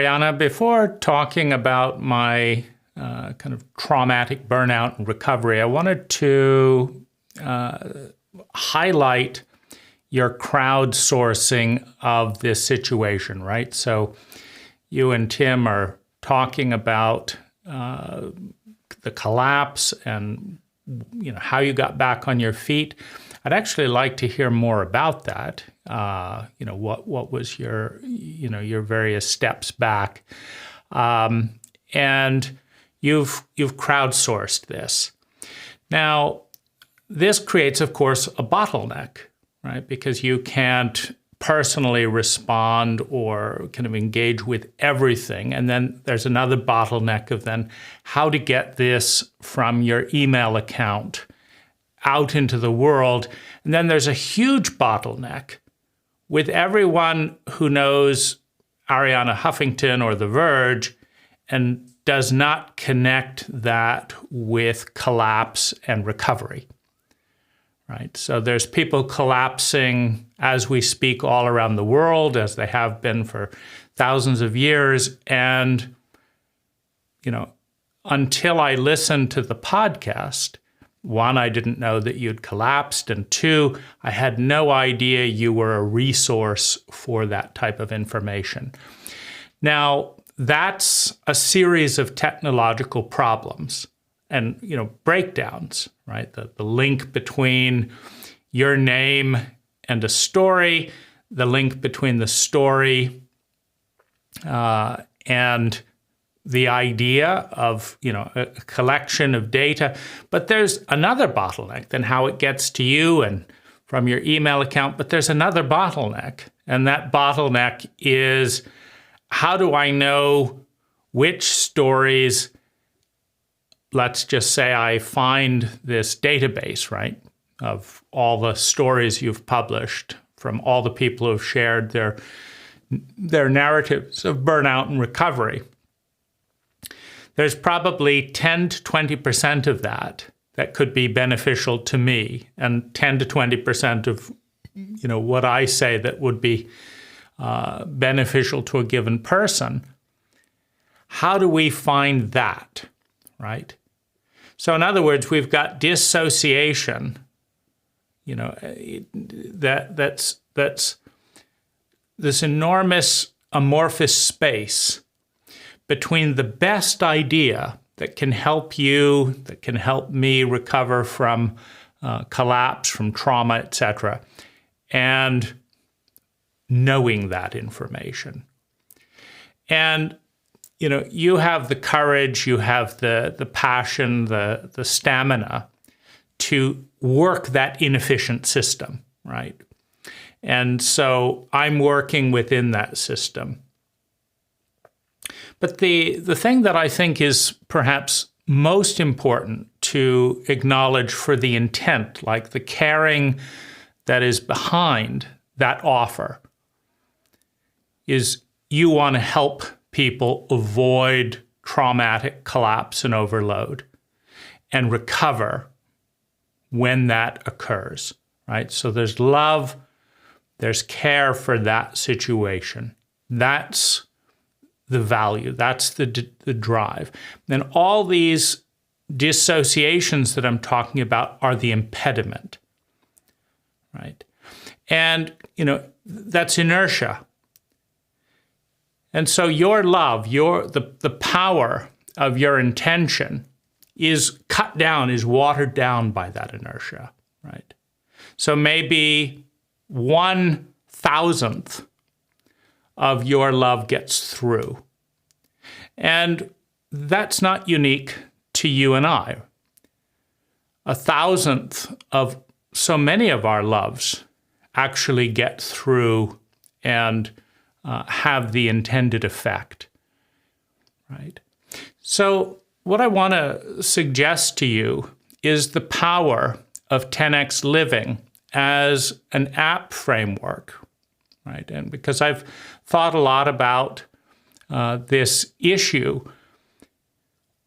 Arianna, before talking about my kind of traumatic burnout and recovery, I wanted to highlight your crowdsourcing of this situation, right? So you and Tim are talking about the collapse and how you got back on your feet. I'd actually like to hear more about that. What was your your various steps back, and you've crowdsourced this. Now, this creates, of course, a bottleneck, right? Because you can't personally respond or kind of engage with everything. And then there's another bottleneck of then how to get this from your email account out into the world. And then there's a huge bottleneck with everyone who knows Arianna Huffington or The Verge and does not connect that with collapse and recovery. Right? So there's people collapsing as we speak all around the world, as they have been for thousands of years. And, until I listened to the podcast, one, I didn't know that you'd collapsed. And two, I had no idea you were a resource for that type of information. Now, that's a series of technological problems and breakdowns, right? The link between your name and a story, the link between the story and the idea of a collection of data. But there's another bottleneck than how it gets to you and from your email account. But there's another bottleneck, and that bottleneck is, how do I know which stories? Let's just say I find this database, right, of all the stories you've published from all the people who have shared their narratives of burnout and recovery. There's probably 10 to 20% of that could be beneficial to me, and 10 to 20% of what I say that would be beneficial to a given person. How do we find that, right? So in other words, we've got dissociation, that's this enormous amorphous space between the best idea that can help you, that can help me recover from collapse, from trauma, etc., and knowing that information. And you have the courage, you have the passion, the stamina to work that inefficient system, right? And so I'm working within that system. But the thing that I think is perhaps most important to acknowledge for the intent, like the caring that is behind that offer, is you want to help people avoid traumatic collapse and overload and recover when that occurs, right? So there's love, there's care for that situation. That's the value, that's the drive. Then all these dissociations that I'm talking about are the impediment, right? And, that's inertia. And so your love, the power of your intention is cut down, is watered down by that inertia, right? So maybe 1/1000th of your love gets through. And that's not unique to you and I. 1,000th of so many of our loves actually get through and have the intended effect, right? So what I want to suggest to you is the power of 10x living as an app framework, right? And because I've thought a lot about this issue,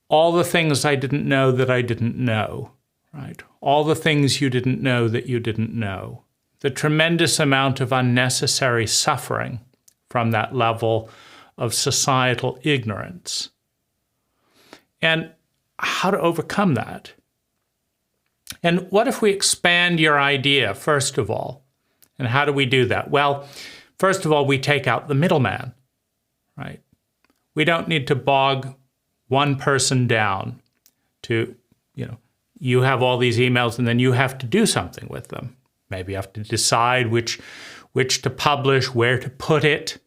all the things I didn't know that I didn't know, right? All the things you didn't know that you didn't know. The tremendous amount of unnecessary suffering from that level of societal ignorance. And how to overcome that? And what if we expand your idea, first of all? And how do we do that? Well, first of all, we take out the middleman, right? We don't need to bog one person down to, you have all these emails and then you have to do something with them. Maybe you have to decide which to publish, where to put it.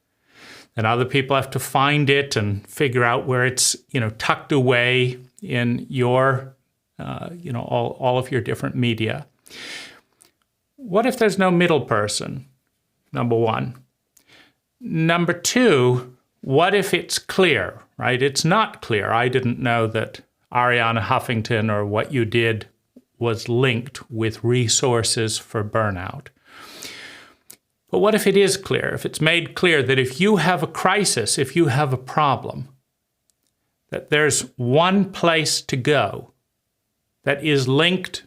Then other people have to find it and figure out where it's, tucked away in your, all of your different media. What if there's no middle person? Number one. Number two, what if it's clear, right? It's not clear. I didn't know that Arianna Huffington or what you did was linked with resources for burnout. But what if it is clear? If it's made clear that if you have a crisis, if you have a problem, that there's one place to go that is linked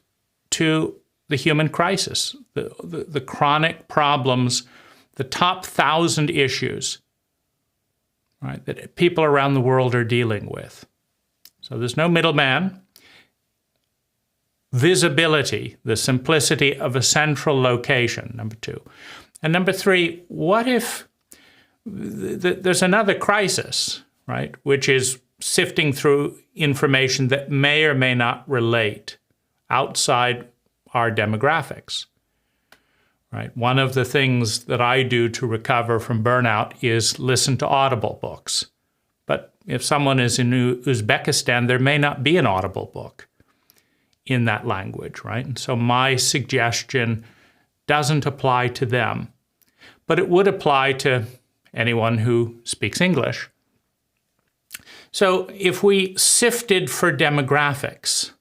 to the human crisis, the chronic problems, the top 1,000 issues, right, that people around the world are dealing with. So there's no middleman. Visibility, the simplicity of a central location, number two. And number three, what if there's another crisis, right, which is sifting through information that may or may not relate outside our demographics, right? One of the things that I do to recover from burnout is listen to Audible books. But if someone is in Uzbekistan, there may not be an Audible book in that language, right? And so my suggestion doesn't apply to them, but it would apply to anyone who speaks English. So if we sifted for demographics,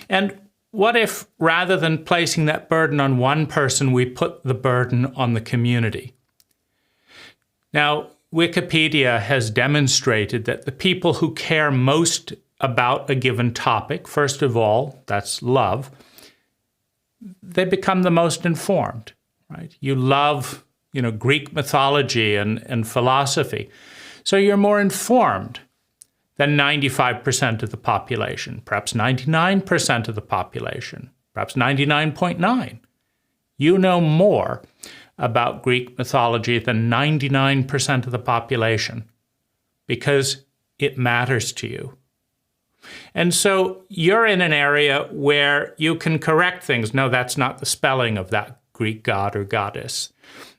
and what if rather than placing that burden on one person, we put the burden on the community? Now, Wikipedia has demonstrated that the people who care most about a given topic, first of all, that's love, they become the most informed, right? You love, Greek mythology and philosophy. So you're more informed than 95% of the population, perhaps 99% of the population, perhaps 99.9. You know more about Greek mythology than 99% of the population because it matters to you. And so you're in an area where you can correct things. No, that's not the spelling of that Greek god or goddess.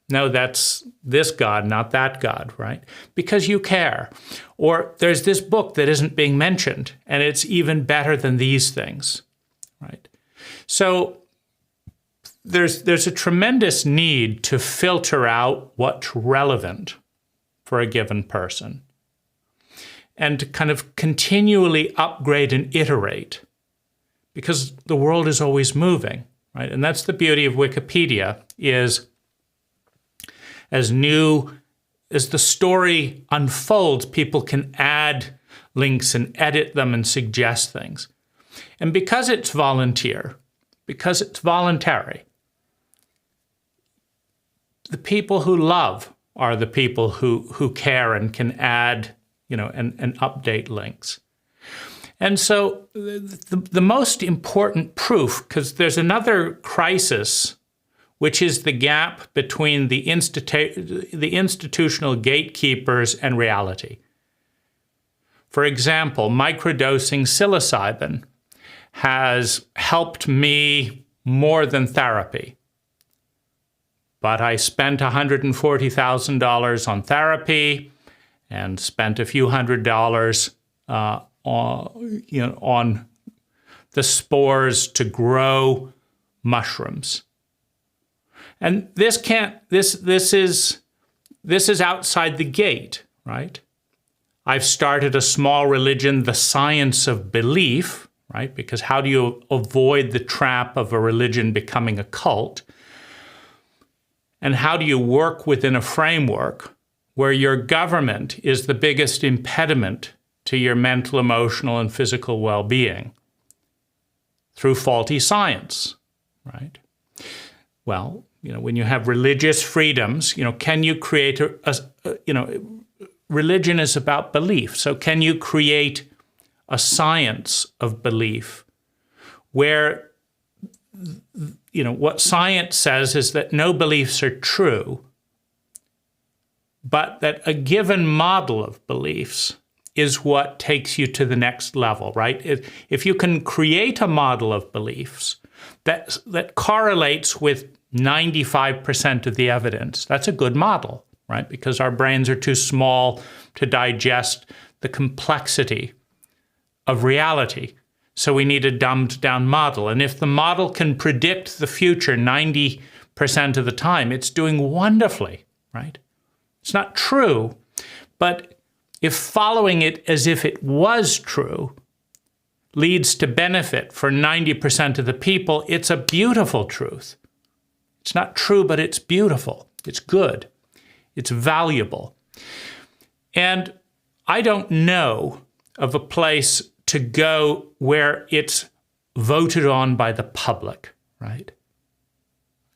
No, that's this god, not that god, right? Because you care. Or there's this book that isn't being mentioned, and it's even better than these things, right? So there's a tremendous need to filter out what's relevant for a given person and to kind of continually upgrade and iterate because the world is always moving, right? And that's the beauty of Wikipedia is as the story unfolds, people can add links and edit them and suggest things. And because it's volunteer, because it's voluntary, the people who love are the people who care and can add, and update links. And so the most important proof, because there's another crisis, which is the gap between the institutional gatekeepers and reality. For example, microdosing psilocybin has helped me more than therapy. But I spent $140,000 on therapy and spent a few $100s on the spores to grow mushrooms. And this is outside the gate, right? I've started a small religion, the science of belief, right? Because how do you avoid the trap of a religion becoming a cult? And how do you work within a framework where your government is the biggest impediment to your mental, emotional, and physical well-being? Through faulty science, right? Well, when you have religious freedoms, can you create a religion is about belief. So can you create a science of belief where, what science says is that no beliefs are true, but that a given model of beliefs is what takes you to the next level, right? If you can create a model of beliefs that correlates with 95% of the evidence, that's a good model, right? Because our brains are too small to digest the complexity of reality. So we need a dumbed down model. And if the model can predict the future 90% of the time, it's doing wonderfully, right? It's not true, but if following it as if it was true leads to benefit for 90% of the people, it's a beautiful truth. It's not true, but it's beautiful. It's good. It's valuable. And I don't know of a place to go where it's voted on by the public, right?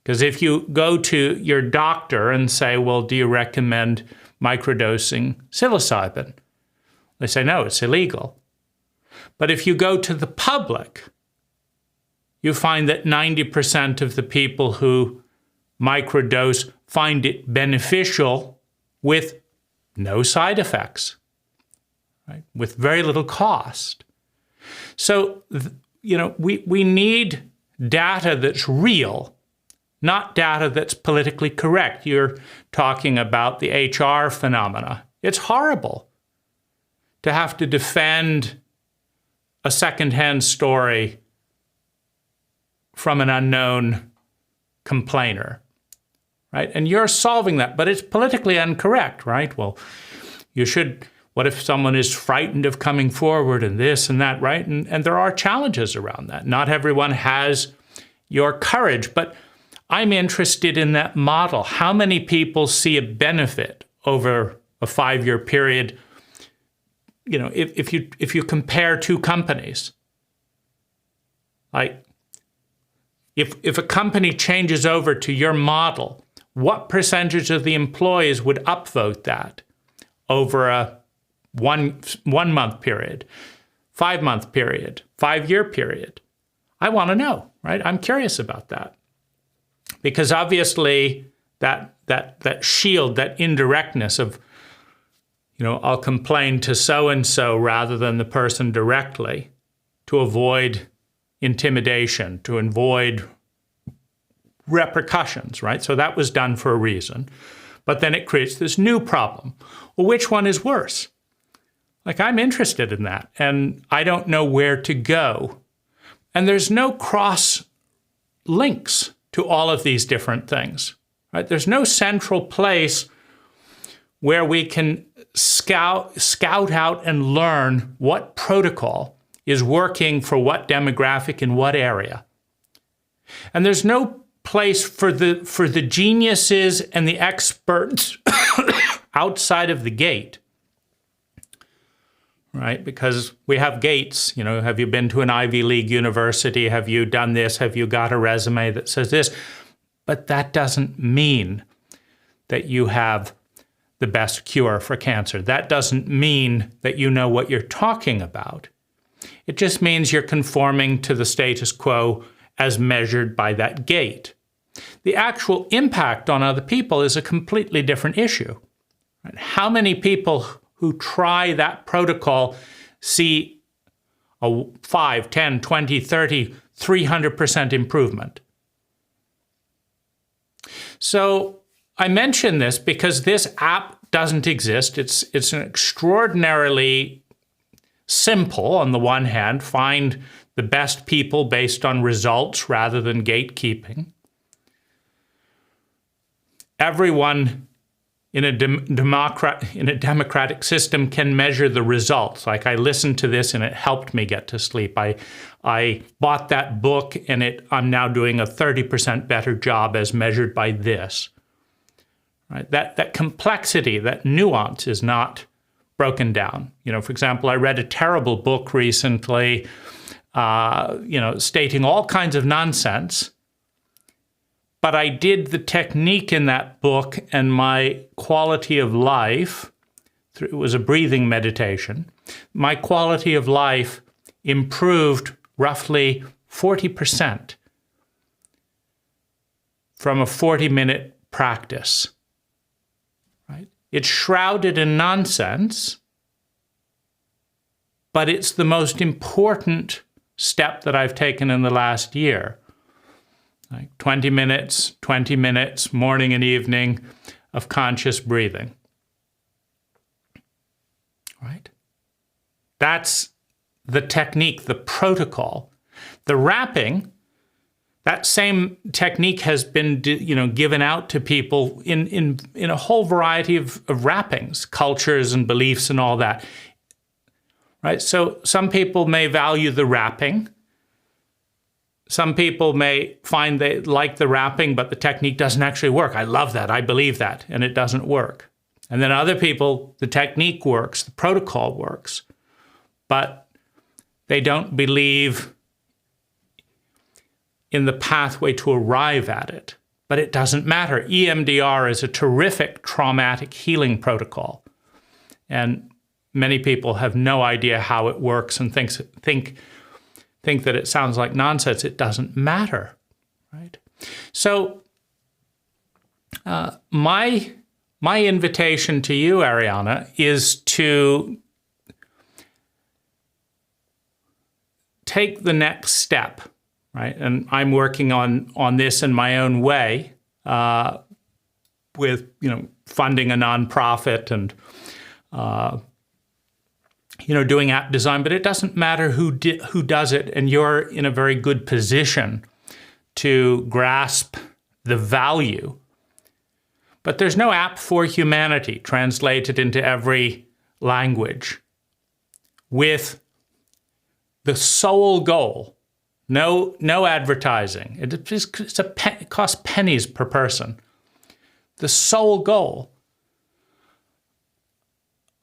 Because if you go to your doctor and say, well, do you recommend microdosing psilocybin? They say, no, it's illegal. But if you go to the public, you find that 90% of the people who microdose find it beneficial with no side effects, right? With very little cost. So, we need data that's real, not data that's politically correct. You're talking about the HR phenomena. It's horrible to have to defend a secondhand story from an unknown complainer, right? And you're solving that, but it's politically incorrect, right? Well, what if someone is frightened of coming forward and this and that, right? And there are challenges around that. Not everyone has your courage, but I'm interested in that model. How many people see a benefit over a 5-year period? If you compare two companies, like if a company changes over to your model, what percentage of the employees would upvote that over a 1 month period, 5 month period, 5-year period? I want to know, right? I'm curious about that. Because obviously that shield, that indirectness of, I'll complain to so-and-so rather than the person directly to avoid intimidation, to avoid repercussions, right? So that was done for a reason. But then it creates this new problem. Well, which one is worse? Like, I'm interested in that, and I don't know where to go. And there's no cross links to all of these different things, right? There's no central place where we can scout out and learn what protocol is working for what demographic in what area. And there's no place for the geniuses and the experts outside of the gate, right? Because we have gates, have you been to an Ivy League university? Have you done this? Have you got a resume that says this? But that doesn't mean that you have the best cure for cancer. That doesn't mean that you know what you're talking about. It just means you're conforming to the status quo as measured by that gate. The actual impact on other people is a completely different issue. Right? How many people who try that protocol see a 5, 10, 20, 30, 300% improvement? So I mention this because this app doesn't exist. It's an extraordinarily simple, on the one hand, find the best people based on results rather than gatekeeping. Everyone in a democratic system can measure the results. Like, I listened to this and it helped me get to sleep. I bought that book and I'm now doing a 30% better job as measured by this. Right? That complexity, that nuance is not broken down. For example, I read a terrible book recently, stating all kinds of nonsense, But I did the technique in that book, and my quality of life, it was a breathing meditation, my quality of life improved roughly 40% from a 40-minute practice. Right? It's shrouded in nonsense, but it's the most important step that I've taken in the last year. Like 20 minutes, morning and evening of conscious breathing. Right? That's the technique, the protocol. The wrapping, that same technique has been, given out to people in a whole variety of wrappings, cultures and beliefs and all that. Right? So some people may value the wrapping. Some people may find they like the wrapping, but the technique doesn't actually work. I love that. I believe that. And it doesn't work. And then other people, the technique works, the protocol works, but they don't believe in the pathway to arrive at it. But it doesn't matter. EMDR is a terrific traumatic healing protocol. And many people have no idea how it works and think that it sounds like nonsense. It doesn't matter, right? So my invitation to you, Arianna, is to take the next step, right? And I'm working on this in my own way with, funding a nonprofit and doing app design, but it doesn't matter who does it, and you're in a very good position to grasp the value. But there's no app for humanity translated into every language with the sole goal, no advertising. It costs pennies per person. The sole goal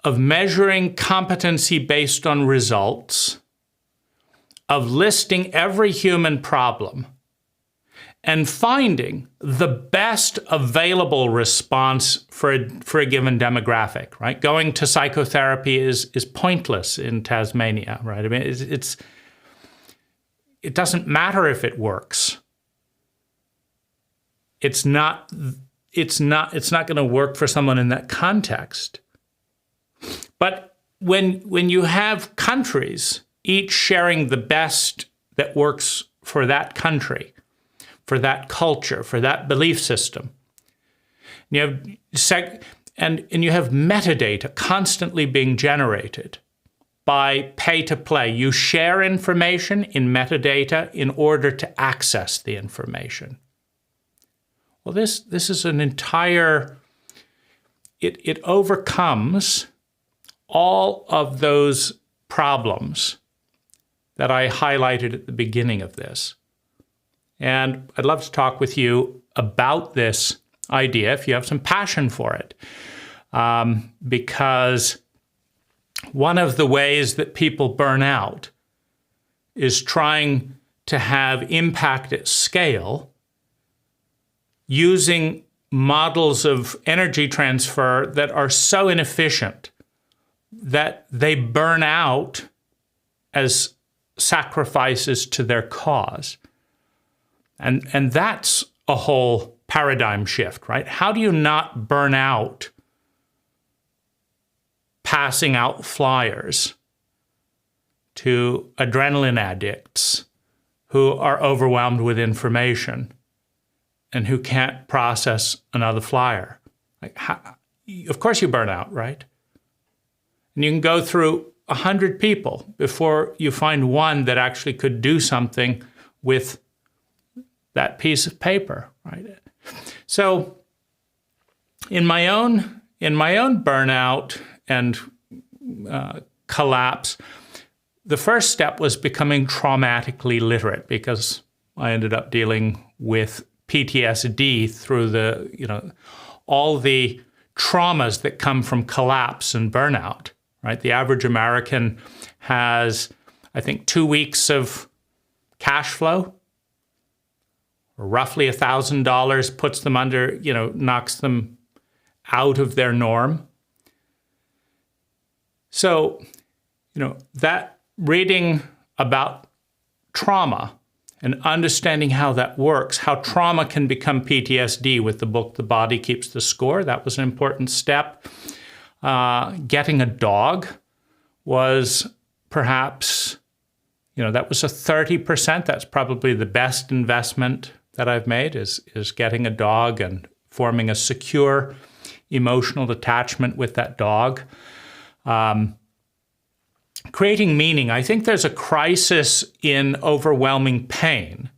of measuring competency based on results, of listing every human problem, and finding the best available response for a given demographic, right? Going to psychotherapy is pointless in Tasmania, right? I mean, it doesn't matter if it works. It's not going to work for someone in that context. But when you have countries each sharing the best that works for that country, for that culture, for that belief system, you have and you have metadata constantly being generated by pay to play. You share information in metadata in order to access the information. Well, this is an entire. It overcomes all of those problems that I highlighted at the beginning of this. And I'd love to talk with you about this idea if you have some passion for it. Because one of the ways that people burn out is trying to have impact at scale using models of energy transfer that are so inefficient that they burn out as sacrifices to their cause. And that's a whole paradigm shift, right? How do you not burn out passing out flyers to adrenaline addicts who are overwhelmed with information and who can't process another flyer? Of course you burn out, right? And you can go through 100 people before you find one that actually could do something with that piece of paper, right? So in my own burnout and collapse, the first step was becoming traumatically literate, because I ended up dealing with PTSD through all the traumas that come from collapse and burnout, right? The average American has, I think, 2 weeks of cash flow, or roughly $1,000, puts them under, knocks them out of their norm. So, that reading about trauma and understanding how that works, how trauma can become PTSD with the book, The Body Keeps the Score, that was an important step. Getting a dog was perhaps, that was a 30%. That's probably the best investment that I've made is getting a dog and forming a secure emotional attachment with that dog. Creating meaning. I think there's a crisis in overwhelming pain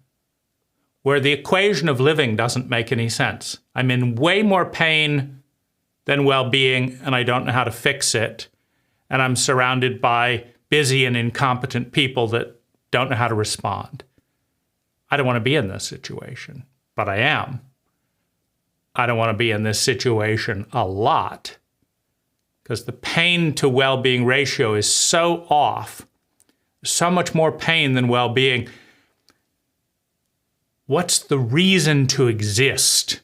where the equation of living doesn't make any sense. I'm in way more pain than well-being, and I don't know how to fix it. And I'm surrounded by busy and incompetent people that don't know how to respond. I don't want to be in this situation, but I am. I don't want to be in this situation a lot because the pain to well-being ratio is so off, so much more pain than well-being. What's the reason to exist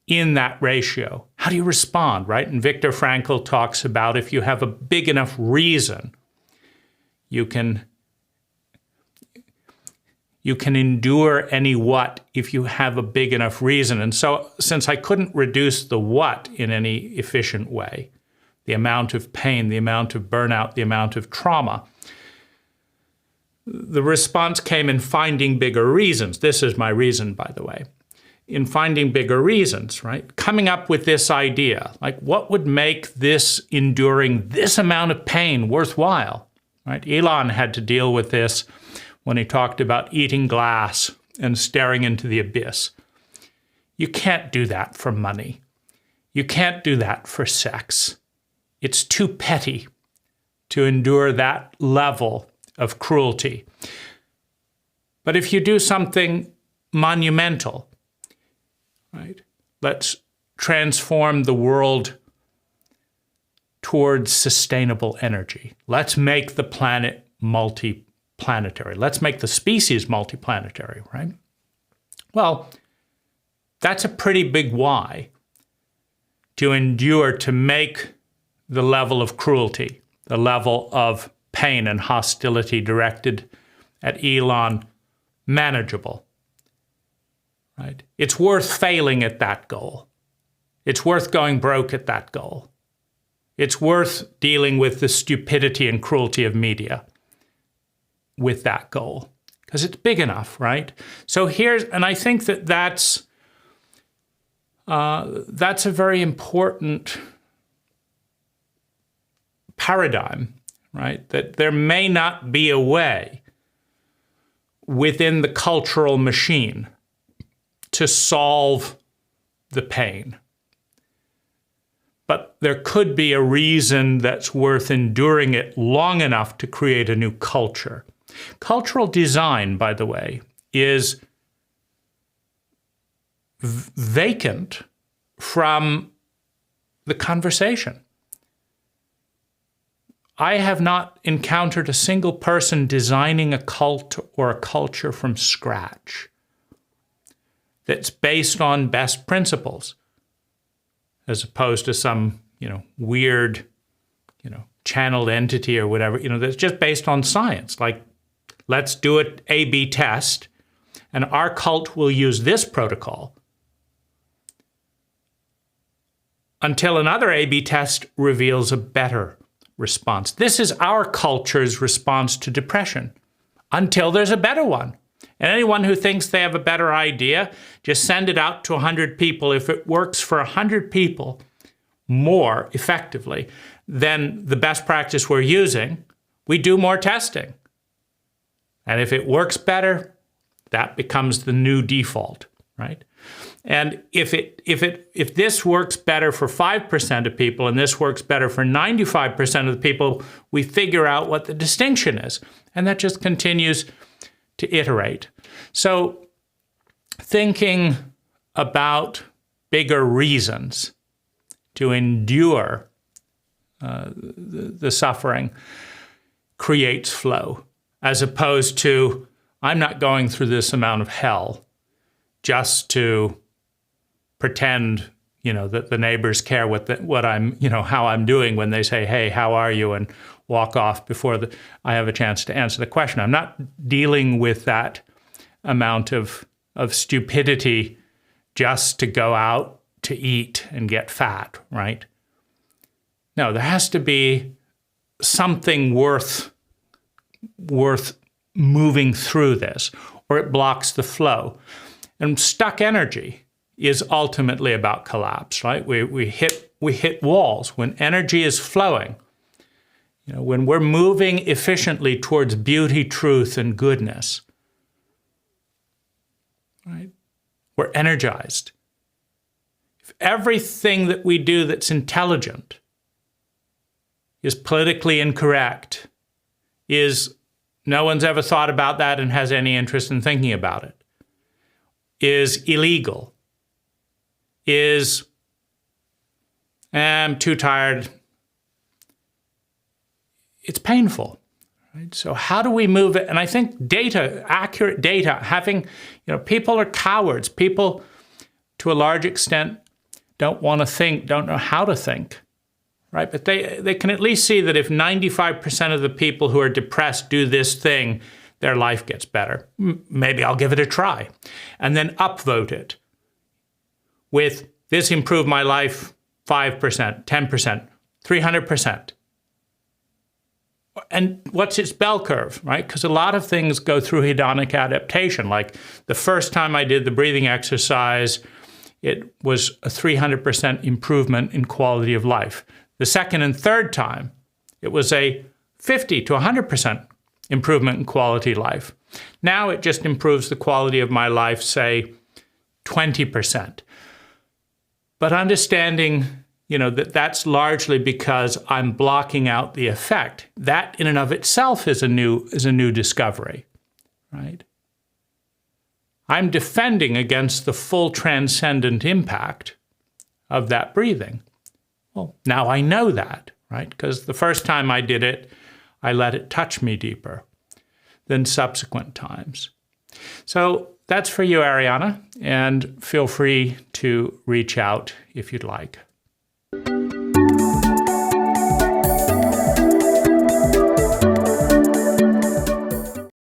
in that ratio? How do you respond, right? And Viktor Frankl talks about if you have a big enough reason, you can endure any what if you have a big enough reason. And so since I couldn't reduce the what in any efficient way, the amount of pain, the amount of burnout, the amount of trauma, the response came in finding bigger reasons. This is my reason, by the way. In finding bigger reasons, right? Coming up with this idea, like what would make this enduring this amount of pain worthwhile, right? Elon had to deal with this when he talked about eating glass and staring into the abyss. You can't do that for money. You can't do that for sex. It's too petty to endure that level of cruelty. But if you do something monumental, right? Let's transform the world towards sustainable energy. Let's make the planet multiplanetary. Let's make the species multiplanetary, right? Well, that's a pretty big why to endure, to make the level of cruelty, the level of pain and hostility directed at Elon manageable. Right? It's worth failing at that goal. It's worth going broke at that goal. It's worth dealing with the stupidity and cruelty of media with that goal because it's big enough, right? So and I think that's a very important paradigm, right? That there may not be a way within the cultural machine to solve the pain. But there could be a reason that's worth enduring it long enough to create a new culture. Cultural design, by the way, is vacant from the conversation. I have not encountered a single person designing a cult or a culture from scratch that's based on best principles, as opposed to some, weird, channeled entity or whatever, that's just based on science. Like, let's do an A/B test, and our cult will use this protocol until another A/B test reveals a better response. This is our culture's response to depression until there's a better one. And anyone who thinks they have a better idea, just send it out to 100 people. If it works for 100 people more effectively than the best practice we're using, we do more testing. And if it works better, that becomes the new default, right? And if this works better for 5% of people and this works better for 95% of the people, we figure out what the distinction is. And that just continues to iterate. So thinking about bigger reasons to endure the suffering creates flow, as opposed to, I'm not going through this amount of hell just to pretend, that the neighbors care what I'm, how I'm doing when they say, hey, how are you? And walk off before I have a chance to answer the question. I'm not dealing with that amount of stupidity just to go out to eat and get fat, right? No, there has to be something worth moving through this, or it blocks the flow. And stuck energy is ultimately about collapse, right? We hit walls. When energy is flowing, when we're moving efficiently towards beauty, truth, and goodness, right? We're energized. If everything that we do that's intelligent is politically incorrect, is no one's ever thought about that and has any interest in thinking about it, is illegal, is I'm too tired, it's painful. Right? So how do we move it? And I think data, accurate data, having, people are cowards. People, to a large extent, don't want to think, don't know how to think, right? But they can at least see that if 95% of the people who are depressed do this thing, their life gets better. Maybe I'll give it a try. And then upvote it with this improved my life 5%, 10%, 300%. And what's its bell curve, right? Because a lot of things go through hedonic adaptation. Like the first time I did the breathing exercise, it was a 300% improvement in quality of life. The second and third time, it was a 50 to 100% improvement in quality of life. Now it just improves the quality of my life, say, 20%. But understanding that's largely because I'm blocking out the effect. That in and of itself is a new discovery, right? I'm defending against the full transcendent impact of that breathing. Well, now I know that, right? Because the first time I did it, I let it touch me deeper than subsequent times. So that's for you, Arianna, and feel free to reach out if you'd like.